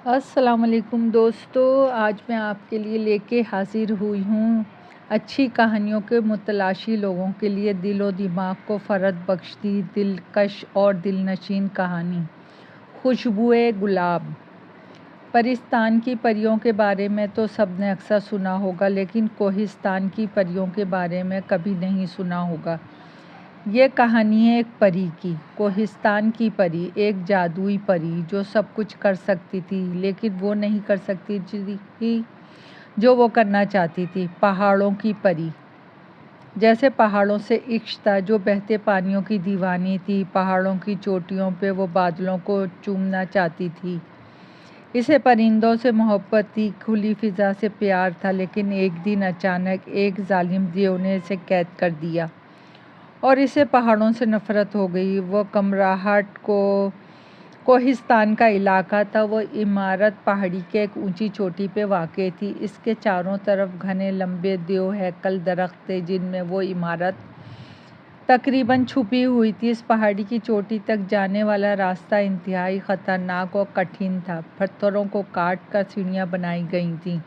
السلام علیکم دوستو، آج میں آپ کے لیے لے کے حاضر ہوئی ہوں اچھی کہانیوں کے متلاشی لوگوں کے لیے دل و دماغ کو فرحت بخشتی دلکش اور دل نشین کہانی خوشبوئے گلاب۔ پرستان کی پریوں کے بارے میں تو سب نے اکثر سنا ہوگا، لیکن کوہستان کی پریوں کے بارے میں کبھی نہیں سنا ہوگا۔ یہ کہانی ہے ایک پری کی، کوہستان کی پری، ایک جادوئی پری جو سب کچھ کر سکتی تھی، لیکن وہ نہیں کر سکتی تھی جو وہ کرنا چاہتی تھی۔ پہاڑوں کی پری، جیسے پہاڑوں سے عشق تھا، جو بہتے پانیوں کی دیوانی تھی۔ پہاڑوں کی چوٹیوں پہ وہ بادلوں کو چومنا چاہتی تھی۔ اسے پرندوں سے محبت تھی، کھلی فضا سے پیار تھا، لیکن ایک دن اچانک ایک ظالم دیو نے اسے قید کر دیا اور اسے پہاڑوں سے نفرت ہو گئی۔ وہ کمراہٹ کوہستان کا علاقہ تھا۔ وہ عمارت پہاڑی کے ایک اونچی چوٹی پہ واقع تھی۔ اس کے چاروں طرف گھنے لمبے دیو ہیکل درخت تھے جن میں وہ عمارت تقریباً چھپی ہوئی تھی۔ اس پہاڑی کی چوٹی تک جانے والا راستہ انتہائی خطرناک اور کٹھن تھا۔ پتھروں کو کاٹ کر سیڑھیاں بنائی گئی تھیں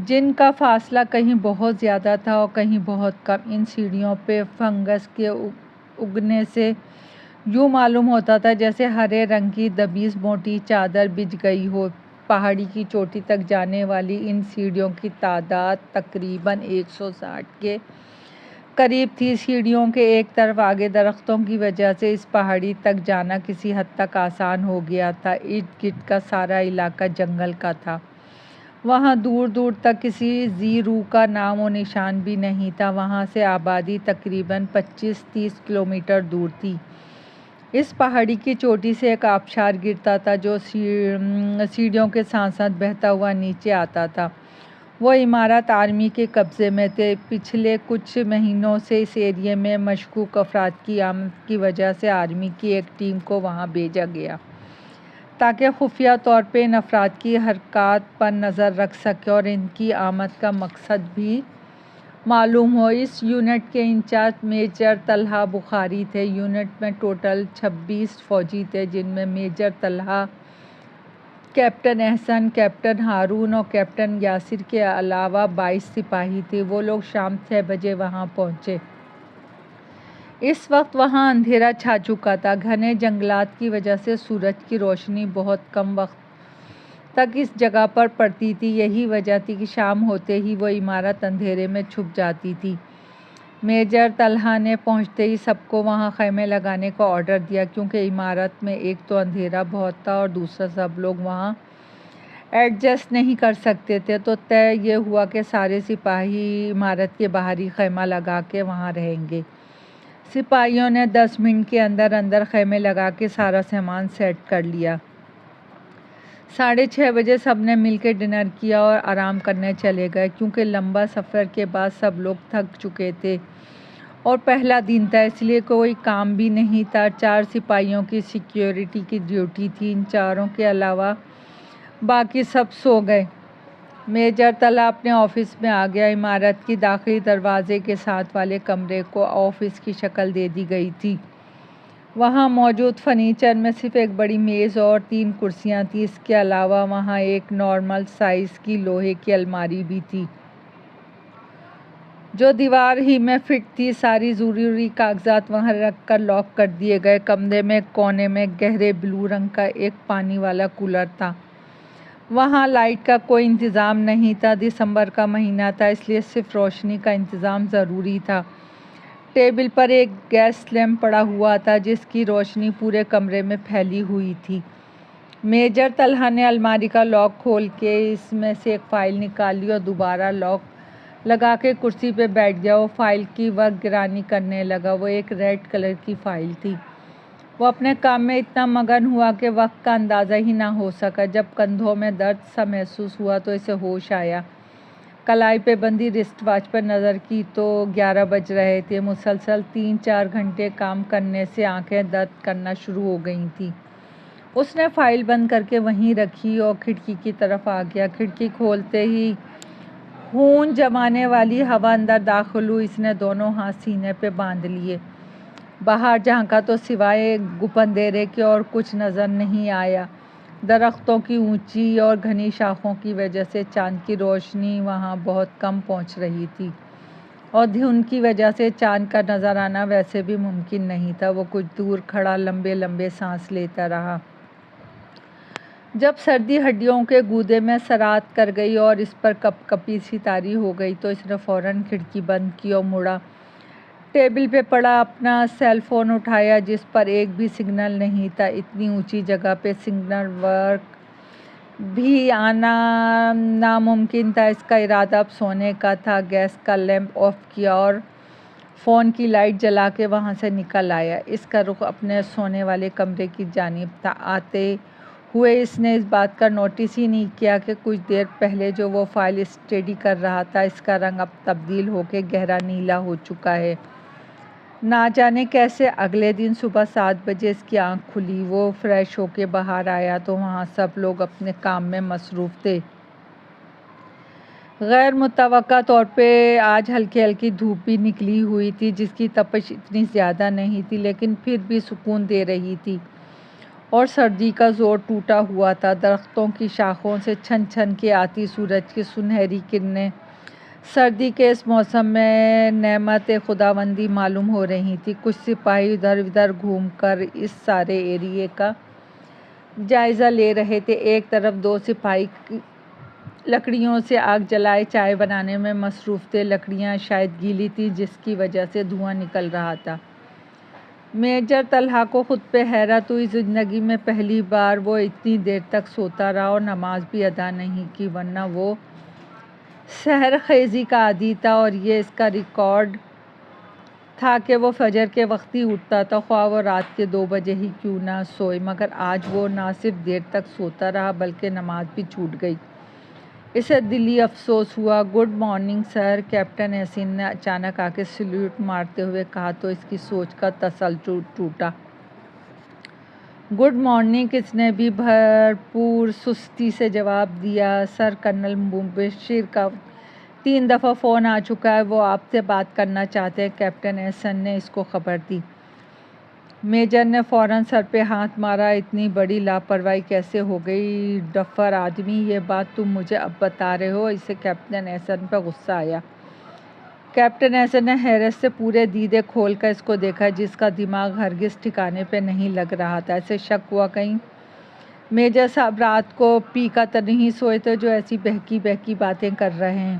جن کا فاصلہ کہیں بہت زیادہ تھا اور کہیں بہت کم۔ ان سیڑھیوں پہ فنگس کے اگنے سے یوں معلوم ہوتا تھا جیسے ہرے رنگ کی دبیز موٹی چادر بچھ گئی ہو۔ پہاڑی کی چوٹی تک جانے والی ان سیڑھیوں کی تعداد تقریباً 160 کے قریب تھی۔ سیڑھیوں کے ایک طرف آگے درختوں کی وجہ سے اس پہاڑی تک جانا کسی حد تک آسان ہو گیا تھا۔ ارد گرد کا سارا علاقہ جنگل کا تھا۔ وہاں دور دور تک کسی ذی روح کا نام و نشان بھی نہیں تھا۔ وہاں سے آبادی تقریباً 25-30 کلومیٹر دور تھی۔ اس پہاڑی کی چوٹی سے ایک آبشار گرتا تھا جو سیڑھیوں کے ساتھ ساتھ بہتا ہوا نیچے آتا تھا۔ وہ عمارت آرمی کے قبضے میں تھی۔ پچھلے کچھ مہینوں سے اس ایریے میں مشکوک افراد کی آمد کی وجہ سے آرمی کی ایک ٹیم کو وہاں بھیجا گیا تاکہ خفیہ طور پہ ان افراد کی حرکات پر نظر رکھ سکے اور ان کی آمد کا مقصد بھی معلوم ہو۔ اس یونٹ کے انچارج میجر طلحہ بخاری تھے۔ یونٹ میں ٹوٹل 26 فوجی تھے، جن میں میجر طلحہ، کیپٹن احسن، کیپٹن ہارون اور کیپٹن یاسر کے علاوہ 22 سپاہی تھے۔ وہ لوگ شام 6 بجے وہاں پہنچے۔ اس وقت وہاں اندھیرا چھا چکا تھا۔ گھنے جنگلات کی وجہ سے سورج کی روشنی بہت کم وقت تک اس جگہ پر پڑتی تھی۔ یہی وجہ تھی کہ شام ہوتے ہی وہ عمارت اندھیرے میں چھپ جاتی تھی۔ میجر طلحہ نے پہنچتے ہی سب کو وہاں خیمے لگانے کا آرڈر دیا، کیونکہ عمارت میں ایک تو اندھیرا بہت تھا اور دوسرا سب لوگ وہاں ایڈجسٹ نہیں کر سکتے تھے۔ تو طے یہ ہوا کہ سارے سپاہی عمارت کے باہر ہی خیمہ لگا کے وہاں رہیں گے۔ سپاہیوں نے 10 منٹ کے اندر اندر خیمے لگا کے سارا سامان سیٹ کر لیا۔ 6:30 بجے سب نے مل کے ڈنر کیا اور آرام کرنے چلے گئے، کیونکہ لمبا سفر کے بعد سب لوگ تھک چکے تھے اور پہلا دن تھا، اس لیے کوئی کام بھی نہیں تھا۔ 4 سپاہیوں کی سیکیورٹی کی ڈیوٹی تھی۔ ان 4 کے علاوہ باقی سب سو گئے۔ میجر طلحہ اپنے آفس میں آ گیا۔ عمارت کی داخلی دروازے کے ساتھ والے کمرے کو آفس کی شکل دے دی گئی تھی۔ وہاں موجود فرنیچر میں صرف ایک بڑی میز اور 3 کرسیاں تھیں۔ اس کے علاوہ وہاں ایک نارمل سائز کی لوہے کی الماری بھی تھی جو دیوار ہی میں فٹ تھی۔ ساری ضروری کاغذات وہاں رکھ کر لاک کر دیے گئے۔ کمرے میں ایک کونے میں گہرے بلو رنگ کا ایک پانی والا کولر تھا۔ وہاں لائٹ کا کوئی انتظام نہیں تھا۔ دسمبر کا مہینہ تھا، اس لیے صرف روشنی کا انتظام ضروری تھا۔ ٹیبل پر ایک گیس لیمپ پڑا ہوا تھا جس کی روشنی پورے کمرے میں پھیلی ہوئی تھی۔ میجر طلحہ نے الماری کا لاک کھول کے اس میں سے ایک فائل نکالی اور دوبارہ لاک لگا کے کرسی پہ بیٹھ گیا۔ وہ فائل کی وقت گرانی کرنے لگا۔ وہ ایک ریڈ کلر کی فائل تھی۔ وہ اپنے کام میں اتنا مگن ہوا کہ وقت کا اندازہ ہی نہ ہو سکا۔ جب کندھوں میں درد سا محسوس ہوا تو اسے ہوش آیا۔ کلائی پہ بندھی رسٹ واچ پر نظر کی تو 11 بج رہے تھے۔ مسلسل 3-4 گھنٹے کام کرنے سے آنکھیں درد کرنا شروع ہو گئی تھیں۔ اس نے فائل بند کر کے وہیں رکھی اور کھڑکی کی طرف آ گیا۔ کھڑکی کھولتے ہی خون جمانے والی ہوا اندر داخل ہوئی۔ اس نے دونوں ہاتھ سینے پہ باندھ لیے۔ باہر جھانکا تو سوائے گپ اندھیرے کے اور کچھ نظر نہیں آیا۔ درختوں کی اونچی اور گھنی شاخوں کی وجہ سے چاند کی روشنی وہاں بہت کم پہنچ رہی تھی اور دھند کی وجہ سے چاند کا نظر آنا ویسے بھی ممکن نہیں تھا۔ وہ کچھ دور کھڑا لمبے لمبے سانس لیتا رہا۔ جب سردی ہڈیوں کے گودے میں سرات کر گئی اور اس پر کپ کپی سی طاری ہو گئی تو اس نے فوراً کھڑکی بند کی اور مڑا۔ ٹیبل پہ پڑا اپنا سیل فون اٹھایا جس پر ایک بھی سگنل نہیں تھا۔ اتنی اونچی جگہ پہ سگنل ورک بھی آنا ناممکن تھا۔ اس کا ارادہ اب سونے کا تھا۔ گیس کا لیمپ آف کیا اور فون کی لائٹ جلا کے وہاں سے نکل آیا۔ اس کا رخ اپنے سونے والے کمرے کی جانب تھا۔ آتے ہوئے اس نے اس بات کا نوٹس ہی نہیں کیا کہ کچھ دیر پہلے جو وہ فائل اسٹڈی کر رہا تھا اس کا رنگ اب تبدیل ہو کے گہرا نیلا ہو چکا ہے۔ نہ جانے کیسے اگلے دن صبح 7 بجے اس کی آنکھ کھلی۔ وہ فریش ہو کے باہر آیا تو وہاں سب لوگ اپنے کام میں مصروف تھے۔ غیر متوقع طور پہ آج ہلکی ہلکی دھوپ بھی نکلی ہوئی تھی جس کی تپش اتنی زیادہ نہیں تھی لیکن پھر بھی سکون دے رہی تھی اور سردی کا زور ٹوٹا ہوا تھا۔ درختوں کی شاخوں سے چھن چھن کے آتی سورج کی سنہری کرنیں سردی کے اس موسم میں نعمت خداوندی معلوم ہو رہی تھی۔ کچھ سپاہی ادھر ادھر گھوم کر اس سارے ایریے کا جائزہ لے رہے تھے۔ ایک طرف 2 سپاہی لکڑیوں سے آگ جلائے چائے بنانے میں مصروف تھے۔ لکڑیاں شاید گیلی تھیں جس کی وجہ سے دھواں نکل رہا تھا۔ میجر طلحہ کو خود پہ حیرت ہوئی۔ زندگی میں پہلی بار وہ اتنی دیر تک سوتا رہا اور نماز بھی ادا نہیں کی، ورنہ وہ سحر خیزی کا عادی تھا اور یہ اس کا ریکارڈ تھا کہ وہ فجر کے وقت ہی اٹھتا تھا خواہ وہ رات کے 2 بجے ہی کیوں نہ سوئے، مگر آج وہ نہ صرف دیر تک سوتا رہا بلکہ نماز بھی چھوٹ گئی۔ اسے دلی افسوس ہوا۔ گڈ مارننگ سر، کیپٹن احسن نے اچانک آ کے سلیوٹ مارتے ہوئے کہا تو اس کی سوچ کا تسلسل ٹوٹا۔ گڈ مارننگ، اس نے بھی بھرپور سستی سے جواب دیا۔ سر، کرنل مبشر کا 3 دفعہ فون آ چکا ہے، وہ آپ سے بات کرنا چاہتے ہیں، کیپٹن احسن نے اس کو خبر دی۔ میجر نے فوراً سر پہ ہاتھ مارا۔ اتنی بڑی لاپرواہی کیسے ہو گئی ڈفر آدمی، یہ بات تم مجھے اب بتا رہے ہو؟ اسے کیپٹن احسن پہ غصہ آیا۔ کیپٹن احسن نے حیرت سے پورے دیدے کھول کر اس کو دیکھا جس کا دماغ ہرگز ٹھکانے پہ نہیں لگ رہا تھا۔ اسے شک ہوا کہیں میجر صاحب رات کو پی کر تو نہیں سوئے تھے جو ایسی بہکی بہکی باتیں کر رہے ہیں۔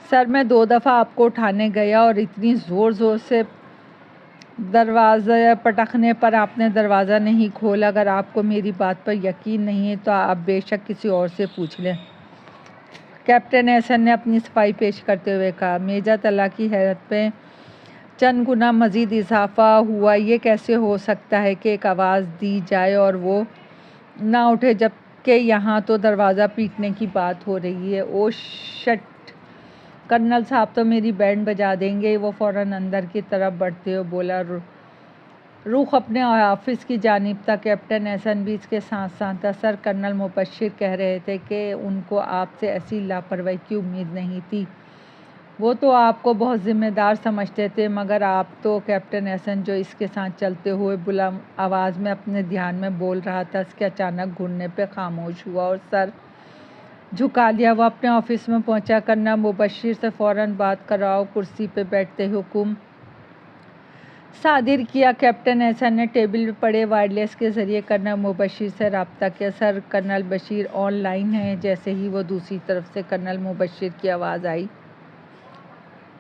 سر، میں 2 دفعہ آپ کو اٹھانے گیا اور اتنی زور زور سے دروازے پٹکنے پر آپ نے دروازہ نہیں کھولا۔ اگر آپ کو میری بات پر یقین نہیں ہے تو آپ بے شک کسی اور سے پوچھ لیں، کیپٹن احسن نے اپنی صفائی پیش کرتے ہوئے کہا۔ میجر طلحہ کی حیرت میں چند گنا مزید اضافہ ہوا۔ یہ کیسے ہو سکتا ہے کہ ایک آواز دی جائے اور وہ نہ اٹھے جبکہ یہاں تو دروازہ پیٹنے کی بات ہو رہی ہے؟ او شٹ، کرنل صاحب تو میری بینڈ بجا دیں گے۔ وہ فوراً اندر کی طرف بڑھتے ہوئے بولا۔ رخ اپنے آفس کی جانب تھا۔ کیپٹن احسن بھی اس کے ساتھ ساتھ تھا۔ سر، کرنل مبشر کہہ رہے تھے کہ ان کو آپ سے ایسی لاپرواہی کی امید نہیں تھی۔ وہ تو آپ کو بہت ذمہ دار سمجھتے تھے، مگر آپ تو… کیپٹن احسن جو اس کے ساتھ چلتے ہوئے بلند آواز میں اپنے دھیان میں بول رہا تھا اس کے اچانک گھرنے پہ خاموش ہوا اور سر جھکا لیا۔ وہ اپنے آفس میں پہنچا۔ کرنل مبشر سے فوراً بات کراؤ۔ کرسی پہ بیٹھتے ہی حکم صادر کیا۔ کیپٹن احسن نے ٹیبل پہ پڑے وائرلیس کے ذریعے کرنل مبشر سے رابطہ کیا۔ سر، کرنل بشیر آن لائن ہیں۔ جیسے ہی وہ دوسری طرف سے کرنل مبشر کی آواز آئی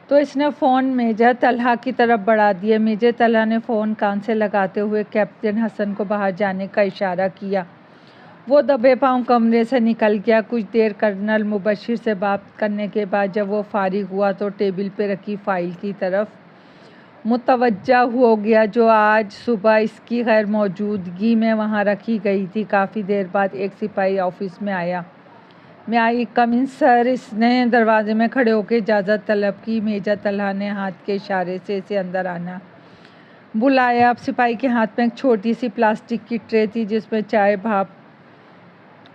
تو اس نے فون میجر طلحہ کی طرف بڑھا دیا۔ میجر طلحہ نے فون کان سے لگاتے ہوئے کیپٹن احسن کو باہر جانے کا اشارہ کیا۔ وہ دبے پاؤں کمرے سے نکل گیا۔ کچھ دیر کرنل مبشر سے بات کرنے کے بعد جب وہ فارغ ہوا تو ٹیبل پہ رکھی فائل کی طرف متوجہ ہو گیا جو آج صبح اس کی غیر موجودگی میں وہاں رکھی گئی تھی۔ کافی دیر بعد ایک سپاہی آفس میں آیا۔ میں آئی کم ان سر؟ اس نے دروازے میں کھڑے ہو کے اجازت طلب کی۔ میجر طلحہ نے ہاتھ کے اشارے سے اسے اندر آنا بلایا۔ اب سپاہی کے ہاتھ میں ایک چھوٹی سی پلاسٹک کی ٹرے تھی جس میں چائے بھاپ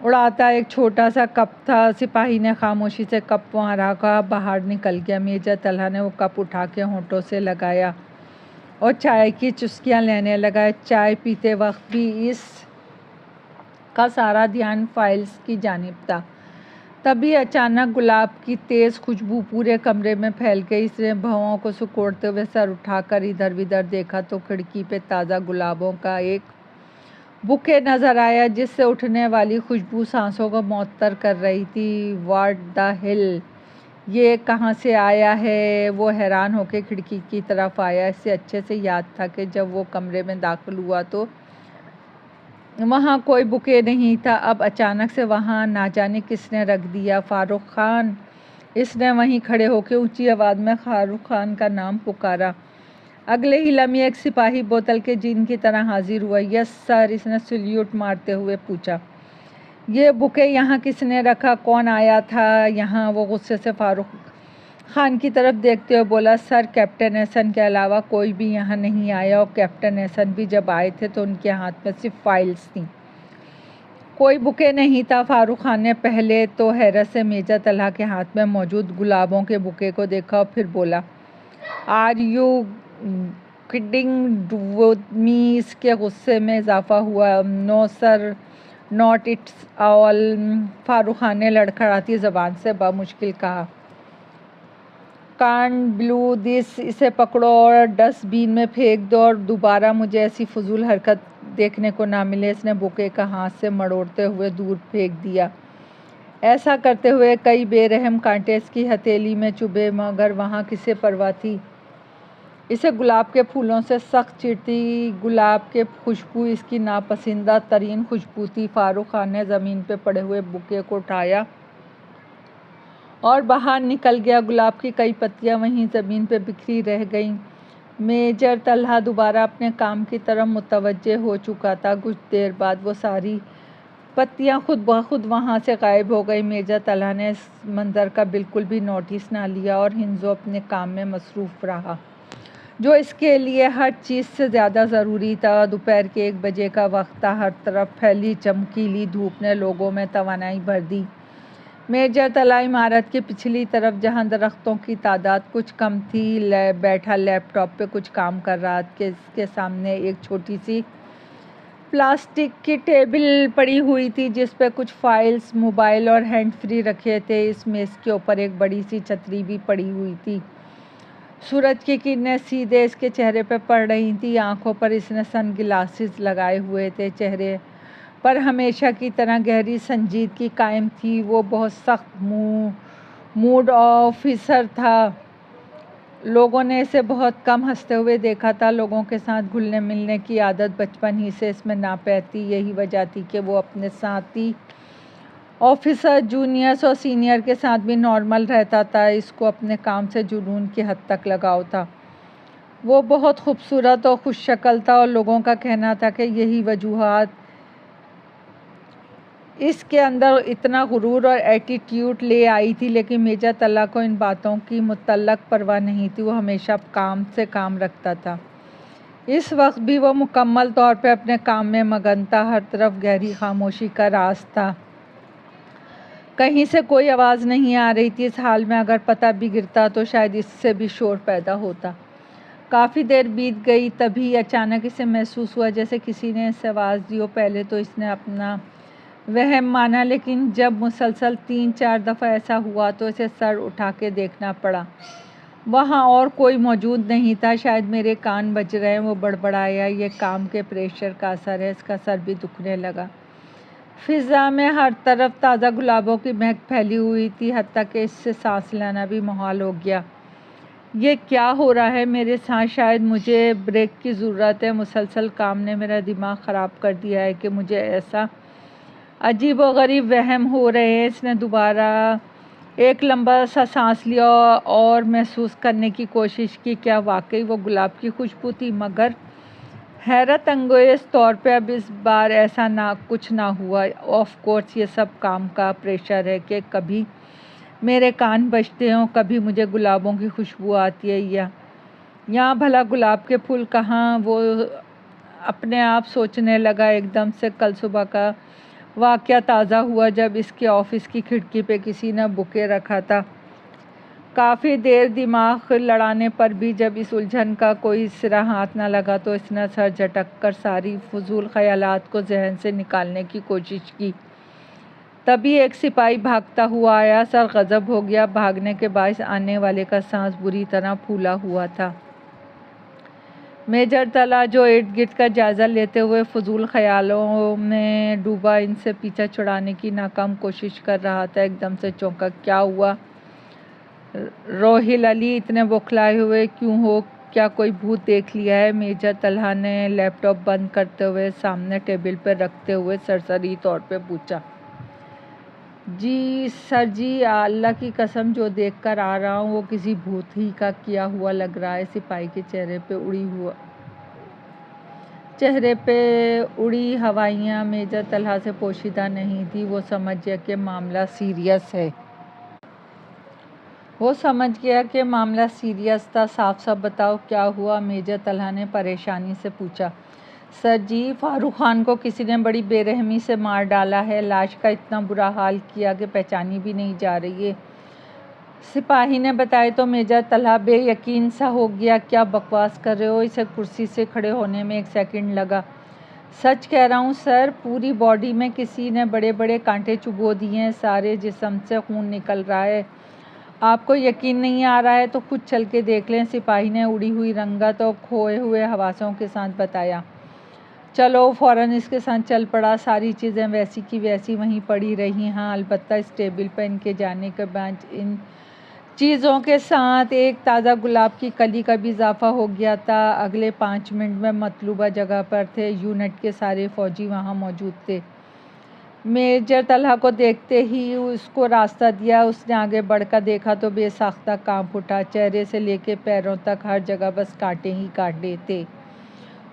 اڑاتا ایک چھوٹا سا کپ تھا۔ سپاہی نے خاموشی سے کپ وہاں رکھا، باہر نکل گیا۔ میجر طلحہ نے وہ کپ اٹھا کے ہونٹوں سے لگایا اور چائے کی چسکیاں لینے لگا۔ چائے پیتے وقت بھی اس کا سارا دھیان فائلز کی جانب تھا۔ تبھی اچانک گلاب کی تیز خوشبو پورے کمرے میں پھیل گئی۔ اس نے بھووں کو سکوڑتے ہوئے سر اٹھا کر ادھر ادھر دیکھا تو کھڑکی پہ تازہ گلابوں کا ایک بوکے نظر آیا جس سے اٹھنے والی خوشبو سانسوں کو معطر کر رہی تھی۔ واٹ دا ہیل، یہ کہاں سے آیا ہے؟ وہ حیران ہو کے کھڑکی کی طرف آیا۔ اسے اچھے سے یاد تھا کہ جب وہ کمرے میں داخل ہوا تو وہاں کوئی بوکے نہیں تھا۔ اب اچانک سے وہاں نہ جانے کس نے رکھ دیا۔ فاروق خان! اس نے وہیں کھڑے ہو کے اونچی آواز میں فاروق خان کا نام پکارا۔ اگلے ہی لمحے ایک سپاہی بوتل کے جن کی طرح حاضر ہوا۔ یس سر، اس نے سلیوٹ مارتے ہوئے پوچھا۔ یہ بوکے یہاں کس نے رکھا؟ کون آیا تھا یہاں؟ وہ غصے سے فاروق خان کی طرف دیکھتے ہوئے بولا۔ سر، کیپٹن احسن کے علاوہ کوئی بھی یہاں نہیں آیا، اور کیپٹن احسن بھی جب آئے تھے تو ان کے ہاتھ میں صرف فائلز تھیں، کوئی بوکے نہیں تھا۔ فاروق خان نے پہلے تو حیرت سے میجر طلحہ کے ہاتھ میں موجود گلابوں کے بوکے کو دیکھا اور پھر بولا، are you kidding with me? اس کے غصے میں اضافہ ہوا۔ No sir, not at all, Farooq Khan نے لڑکھڑاتی زبان سے بمشکل کہا۔ کانٹ بلیو دس، اسے پکڑو اور ڈسٹ بین میں پھینک دو اور دوبارہ مجھے ایسی فضول حرکت دیکھنے کو نہ ملے۔ اس نے بوکے کا ہاتھ سے مڑوڑتے ہوئے دور پھینک دیا۔ ایسا کرتے ہوئے کئی بے رحم کانٹے اس کی ہتھیلی میں چبھے، مگر وہاں کسے پرواہ تھی؟ اسے گلاب کے پھولوں سے سخت چڑھتی گلاب کے خوشبو اس کی ناپسندیدہ ترین خوشبو تھی۔ فاروق خان نے زمین پہ پڑے ہوئے بوکے کو اٹھایا اور باہر نکل گیا۔ گلاب کی کئی پتیاں وہیں زمین پہ بکھری رہ گئیں۔ میجر طلحہ دوبارہ اپنے کام کی طرف متوجہ ہو چکا تھا۔ کچھ دیر بعد وہ ساری پتیاں خود بخود وہاں سے غائب ہو گئیں۔ میجر طلحہ نے اس منظر کا بالکل بھی نوٹس نہ لیا اور ہنزو اپنے کام میں مصروف رہا جو اس کے لیے ہر چیز سے زیادہ ضروری تھا۔ دوپہر کے 1 بجے کا وقت تھا۔ ہر طرف پھیلی چمکیلی دھوپ نے لوگوں میں توانائی بھر دی۔ میجر طلحہ عمارت کی پچھلی طرف، جہاں درختوں کی تعداد کچھ کم تھی، بیٹھا لیپ ٹاپ پہ کچھ کام کر رہا کہ اس کے سامنے ایک چھوٹی سی پلاسٹک کی ٹیبل پڑی ہوئی تھی جس پہ کچھ فائلز، موبائل اور ہینڈ فری رکھے تھے۔ اس میز کے اوپر ایک بڑی سی چھتری بھی پڑی ہوئی تھی۔ سورج کی کرنیں سیدھے اس کے چہرے پہ پڑ رہی تھیں۔ آنکھوں پر اس نے سن گلاسز لگائے ہوئے تھے۔ چہرے پر ہمیشہ کی طرح گہری سنجیدگی قائم تھی۔ وہ بہت سخت موڈ آفیسر تھا۔ لوگوں نے اسے بہت کم ہنستے ہوئے دیکھا تھا۔ لوگوں کے ساتھ گھلنے ملنے کی عادت بچپن ہی سے اس میں ناپید تھی۔ یہی وجہ تھی کہ وہ اپنے ساتھی آفیسر، جونیئرز اور سینئر کے ساتھ بھی نارمل رہتا تھا۔ اس کو اپنے کام سے جنون کی حد تک لگاؤ تھا۔ وہ بہت خوبصورت اور خوش شکل تھا اور لوگوں کا کہنا تھا کہ یہی وجوہات اس کے اندر اتنا غرور اور ایٹیٹیوڈ لے آئی تھی، لیکن میجر طلحہ کو ان باتوں کی مطلق پرواہ نہیں تھی۔ وہ ہمیشہ کام سے کام رکھتا تھا۔ اس وقت بھی وہ مکمل طور پہ اپنے کام میں مگن تھا۔ ہر طرف گہری خاموشی کا راز تھا۔ کہیں سے کوئی آواز نہیں آ رہی تھی۔ اس حال میں اگر پتہ بھی گرتا تو شاید اس سے بھی شور پیدا ہوتا۔ کافی دیر بیت گئی، تبھی اچانک اسے محسوس ہوا جیسے کسی نے اسے آواز دی ہو۔ پہلے تو اس نے اپنا وہم مانا، لیکن جب مسلسل 3-4 دفعہ ایسا ہوا تو اسے سر اٹھا کے دیکھنا پڑا۔ وہاں اور کوئی موجود نہیں تھا۔ شاید میرے کان بج رہے ہیں، وہ بڑبڑایا۔ یہ کام کے پریشر کا اثر ہے۔ اس کا سر بھی دکھنے لگا۔ فضا میں ہر طرف تازہ گلابوں کی مہک پھیلی ہوئی تھی، حتیٰ کہ اس سے سانس لینا بھی محال ہو گیا۔ یہ کیا ہو رہا ہے میرے ساتھ؟ شاید مجھے بریک کی ضرورت ہے۔ مسلسل کام نے میرا دماغ خراب کر دیا ہے کہ مجھے ایسا عجیب و غریب وہم ہو رہے ہیں۔ اس نے دوبارہ ایک لمبا سا سانس لیا اور محسوس کرنے کی کوشش کی کیا واقعی وہ گلاب کی خوشبو تھی، مگر حیرت انگیز طور پہ اب اس بار ایسا کچھ نہ ہوا۔ آف کورس یہ سب کام کا پریشر ہے کہ کبھی میرے کان بجتے ہوں، کبھی مجھے گلابوں کی خوشبو آتی ہے، یہاں بھلا گلاب کے پھول کہاں؟ وہ اپنے آپ سوچنے لگا۔ ایک دم سے کل صبح کا واقعہ تازہ ہوا جب اس کے آفس کی کھڑکی پہ کسی نے بوکے رکھا تھا۔ کافی دیر دماغ لڑانے پر بھی جب اس الجھن کا کوئی سرا ہاتھ نہ لگا تو اس نے سر جھٹک کر ساری فضول خیالات کو ذہن سے نکالنے کی کوشش کی۔ تبھی ایک سپاہی بھاگتا ہوا آیا۔ سر غضب ہو گیا۔ بھاگنے کے باعث آنے والے کا سانس بری طرح پھولا ہوا تھا۔ میجر طلحہ جو ارد گرد کا جائزہ لیتے ہوئے فضول خیالوں میں ڈوبا ان سے پیچھا چھڑانے کی ناکام کوشش کر رہا تھا، ایک دم سے چونکا۔ کیا ہوا روہیل علی، اتنے بوکھلائے ہوئے کیوں ہو؟ کیا کوئی بھوت دیکھ لیا ہے؟ میجر طلحہ نے لیپ ٹاپ بند کرتے ہوئے سامنے ٹیبل پر رکھتے ہوئے سرسری طور پہ پوچھا۔ جی سر جی، اللہ کی قسم جو دیکھ کر آ رہا ہوں وہ کسی بھوت ہی کا کیا ہوا لگ رہا ہے۔ سپاہی کے چہرے پہ اڑی ہوائیاں میجر طلحہ سے پوشیدہ نہیں تھی۔ وہ سمجھ گیا کہ معاملہ سیریس تھا۔ صاف صاف بتاؤ کیا ہوا؟ میجر طلحہ نے پریشانی سے پوچھا۔ سر جی، فاروق خان کو کسی نے بڑی بے رحمی سے مار ڈالا ہے۔ لاش کا اتنا برا حال کیا کہ پہچانی بھی نہیں جا رہی ہے۔ سپاہی نے بتایا تو میجر طلحہ بے یقین سا ہو گیا۔ کیا بکواس کر رہے ہو؟ اسے کرسی سے کھڑے ہونے میں 1 سیکنڈ لگا۔ سچ کہہ رہا ہوں سر، پوری باڈی میں کسی نے بڑے بڑے کانٹے چبھو دیے ہیں، سارے جسم سے خون نکل رہا ہے۔ آپ کو یقین نہیں آ رہا ہے تو خود چل کے دیکھ لیں۔ سپاہی نے اڑی ہوئی رنگت اور کھوئے ہوئے حواسوں کے ساتھ بتایا۔ چلو فوراً اس کے ساتھ چل پڑا۔ ساری چیزیں ویسی کی ویسی وہیں پڑی رہیں۔ ہاں البتہ اس ٹیبل پر ان کے جانے کے بعد ان چیزوں کے ساتھ ایک تازہ گلاب کی کلی کا بھی اضافہ ہو گیا تھا۔ اگلے 5 منٹ میں مطلوبہ جگہ پر تھے۔ یونٹ کے سارے فوجی وہاں موجود تھے۔ میجر طلحہ کو دیکھتے ہی اس کو راستہ دیا۔ اس نے آگے بڑھ کر دیکھا تو بے ساختہ کانپ اٹھا۔ چہرے سے لے کے پیروں تک ہر جگہ بس کانٹے ہی کانٹے تھے۔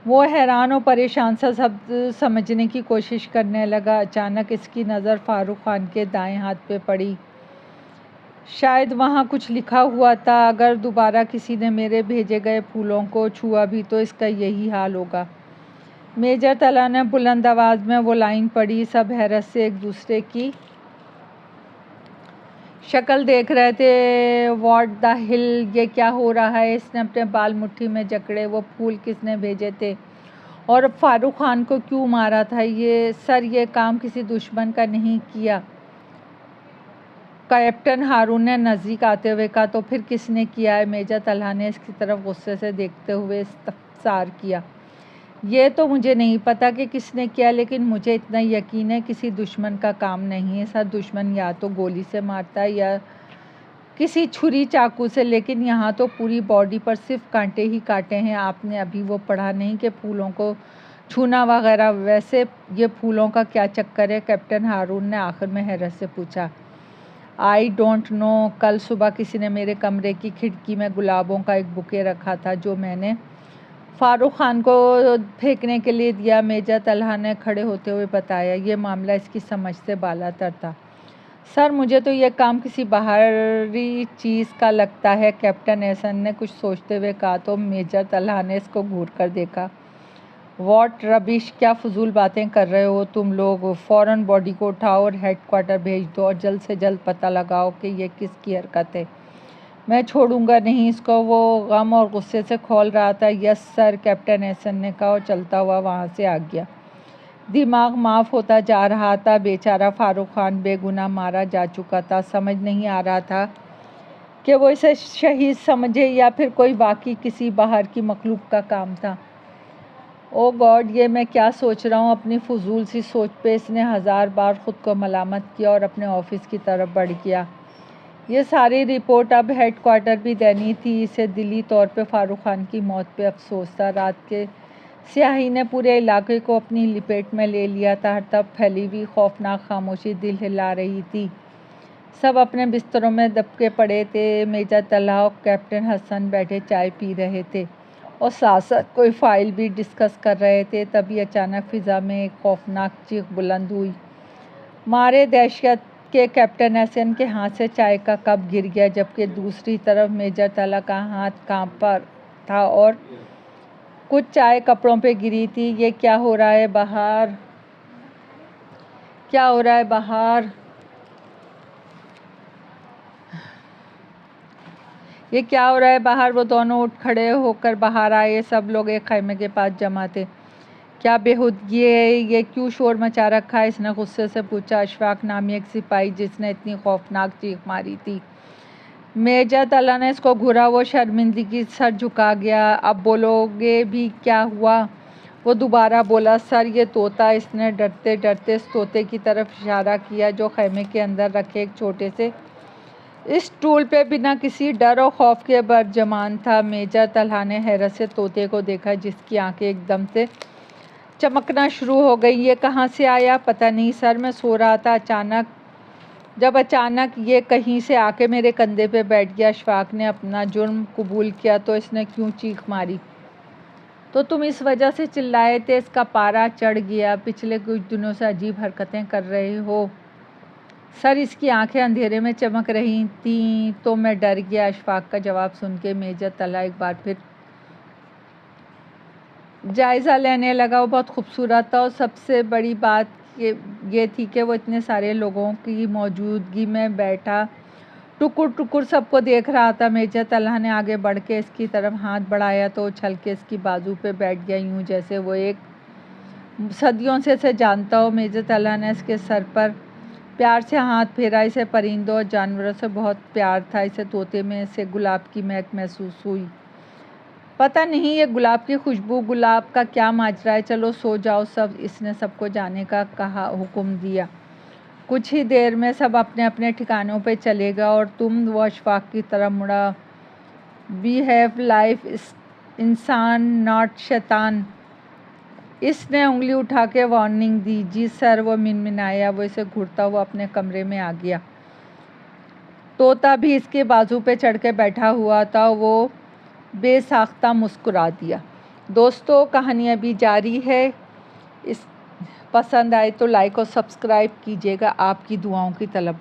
وہ حیران اور پریشان سا سب سمجھنے کی کوشش کرنے لگا۔ اچانک اس کی نظر فاروق خان کے دائیں ہاتھ پہ پڑی۔ شاید وہاں کچھ لکھا ہوا تھا۔ اگر دوبارہ کسی نے میرے بھیجے گئے پھولوں کو چھوا بھی تو اس کا یہی حال ہوگا۔ میجر طلحہ نے بلند آواز میں وہ لائن پڑھی۔ سب حیرت سے ایک دوسرے کی شکل دیکھ رہے تھے۔ واٹ دی ہیل، یہ کیا ہو رہا ہے؟ اس نے اپنے بال مٹھی میں جکڑے۔ وہ پھول کس نے بھیجے تھے اور فاروق خان کو کیوں مارا تھا؟ سر یہ کام کسی دشمن کا نہیں کیا، کیپٹن ہارون نے نزدیک آتے ہوئے کہا۔ تو پھر کس نے کیا ہے؟ میجر طلحہ نے اس کی طرف غصے سے دیکھتے ہوئے استفسار کیا۔ یہ تو مجھے نہیں پتا کہ کس نے کیا، لیکن مجھے اتنا یقین ہے کسی دشمن کا کام نہیں ہے۔ سر دشمن یا تو گولی سے مارتا ہے یا کسی چھری چاقو سے، لیکن یہاں تو پوری باڈی پر صرف کانٹے ہی کانٹے ہیں۔ آپ نے ابھی وہ پڑھا نہیں کہ پھولوں کو چھونا وغیرہ؟ ویسے یہ پھولوں کا کیا چکر ہے؟ کیپٹن ہارون نے آخر میں حیرت سے پوچھا۔ I don't know. کل صبح کسی نے میرے کمرے کی کھڑکی میں گلابوں کا ایک بوکے رکھا تھا جو میں نے فاروق خان کو پھینکنے کے لیے دیا، میجر طلحہ نے کھڑے ہوتے ہوئے بتایا۔ یہ معاملہ اس کی سمجھ سے بالا تر تھا۔ سر مجھے تو یہ کام کسی باہری چیز کا لگتا ہے، کیپٹن احسن نے کچھ سوچتے ہوئے کہا تو میجر طلحہ نے اس کو گھور کر دیکھا۔ واٹ ربش، کیا فضول باتیں کر رہے ہو تم لوگ؟ فوراً باڈی کو اٹھاؤ اور ہیڈ کوارٹر بھیج دو اور جلد سے جلد پتہ لگاؤ کہ یہ کس کی حرکت ہے۔ میں چھوڑوں گا نہیں اس کو۔ وہ غم اور غصے سے کھول رہا تھا۔ یس سر، کیپٹن احسن نے کہا اور چلتا ہوا وہاں سے آ گیا۔ دماغ معاف ہوتا جا رہا تھا۔ بیچارہ فاروق خان بے گناہ مارا جا چکا تھا۔ سمجھ نہیں آ رہا تھا کہ وہ اسے شہید سمجھے یا پھر کوئی واقعی کسی باہر کی مخلوق کا کام تھا۔ او گاڈ، یہ میں کیا سوچ رہا ہوں؟ اپنی فضول سی سوچ پہ اس نے 1000 بار خود کو ملامت کیا اور اپنے آفس کی طرف بڑھ گیا۔ یہ ساری رپورٹ اب ہیڈ کوارٹر بھی دینی تھی۔ اسے دلی طور پہ فاروق خان کی موت پہ افسوس تھا۔ رات کے سیاہی نے پورے علاقے کو اپنی لپیٹ میں لے لیا تھا۔ ہر طرف پھیلی ہوئی خوفناک خاموشی دل ہلا رہی تھی۔ سب اپنے بستروں میں دبکے پڑے تھے۔ میجر طلحہ اور کیپٹن حسن بیٹھے چائے پی رہے تھے اور ساتھ ساتھ کوئی فائل بھی ڈسکس کر رہے تھے۔ تبھی اچانک فضا میں ایک خوفناک چیخ بلند ہوئی۔ مارے دہشت کے کیپٹن احسن کے ہاتھ سے چائے کا کپ گر گیا، جبکہ دوسری طرف میجر طلحہ کا ہاتھ کانپ تھا اور کچھ چائے کپڑوں پہ گری تھی۔ یہ کیا ہو رہا ہے باہر؟ کیا ہو رہا ہے باہر؟ یہ کیا ہو رہا ہے باہر؟ وہ دونوں اٹھ کھڑے ہو کر باہر آئے۔ سب لوگ ایک خیمے کے پاس جمع تھے۔ کیا بےہودگی ہے یہ؟ کیوں شور مچا رکھا ہے؟ اس نے غصے سے پوچھا۔ اشفاق نامی ایک سپاہی جس نے اتنی خوفناک چیخ ماری تھی۔ میجر طلحہ نے اس کو گھورا۔ وہ شرمندگی سر جھکا گیا۔ اب بولو گے بھی؟ کیا ہوا؟ وہ دوبارہ بولا، سر یہ طوطا۔ اس نے ڈرتے ڈرتے اس طوطے کی طرف اشارہ کیا جو خیمے کے اندر رکھے ایک چھوٹے سے اسٹول پہ بنا کسی ڈر و خوف کے برجمان تھا۔ میجر طلحہ نے حیرت سے طوطے کو دیکھا جس کی آنکھیں ایک دم سے چمکنا شروع ہو گئی۔ یہ کہاں سے آیا؟ پتہ نہیں سر، میں سو رہا تھا، جب اچانک یہ کہیں سے آ کے میرے کندھے پہ بیٹھ گیا۔ اشفاق نے اپنا جرم قبول کیا۔ تو اس نے کیوں چیخ ماری؟ تو تم اس وجہ سے چلائے تھے؟ اس کا پارا چڑھ گیا۔ پچھلے کچھ دنوں سے عجیب حرکتیں کر رہے ہو سر۔ اس کی آنکھیں اندھیرے میں چمک رہی تھیں تو میں ڈر گیا۔ اشفاق کا جواب سن کے میجر طلحہ ایک بار پھر جائزہ لینے لگا۔ وہ بہت خوبصورت تھا اور سب سے بڑی بات یہ تھی کہ وہ اتنے سارے لوگوں کی موجودگی میں بیٹھا ٹکر ٹکر سب کو دیکھ رہا تھا۔ میجر طلحہ نے آگے بڑھ کے اس کی طرف ہاتھ بڑھایا تو اچھل کے اس کی بازو پہ بیٹھ گیا، یوں جیسے وہ ایک صدیوں سے اسے جانتا ہو۔ میجر طلحہ نے اس کے سر پر پیار سے ہاتھ پھیرا۔ اسے پرندوں اور جانوروں سے بہت پیار تھا۔ اسے طوطے میں سے گلاب کی مہک محسوس ہوئی۔ پتہ نہیں یہ گلاب کی خوشبو، گلاب کا کیا ماجرا ہے۔ چلو سو جاؤ سب، اس نے سب کو جانے کا حکم دیا۔ کچھ ہی دیر میں سب اپنے اپنے ٹھکانوں پہ چلے گئے اور وہ اشفاق کی طرف مڑا۔ بیہیو لائک انسان ناٹ شیطان، اس نے انگلی اٹھا کے وارننگ دی۔ جی سر، وہ منمنایا۔ وہ اسے گھورتا ہوا اپنے کمرے میں آ گیا۔ طوطا بھی اس کے بازو پہ چڑھ کے بیٹھا ہوا تھا۔ وہ بے ساختہ مسکرا دیا۔ دوستو، کہانی ابھی جاری ہے۔ پسند آئے تو لائک اور سبسکرائب کیجیے گا۔ آپ کی دعاؤں کی طلب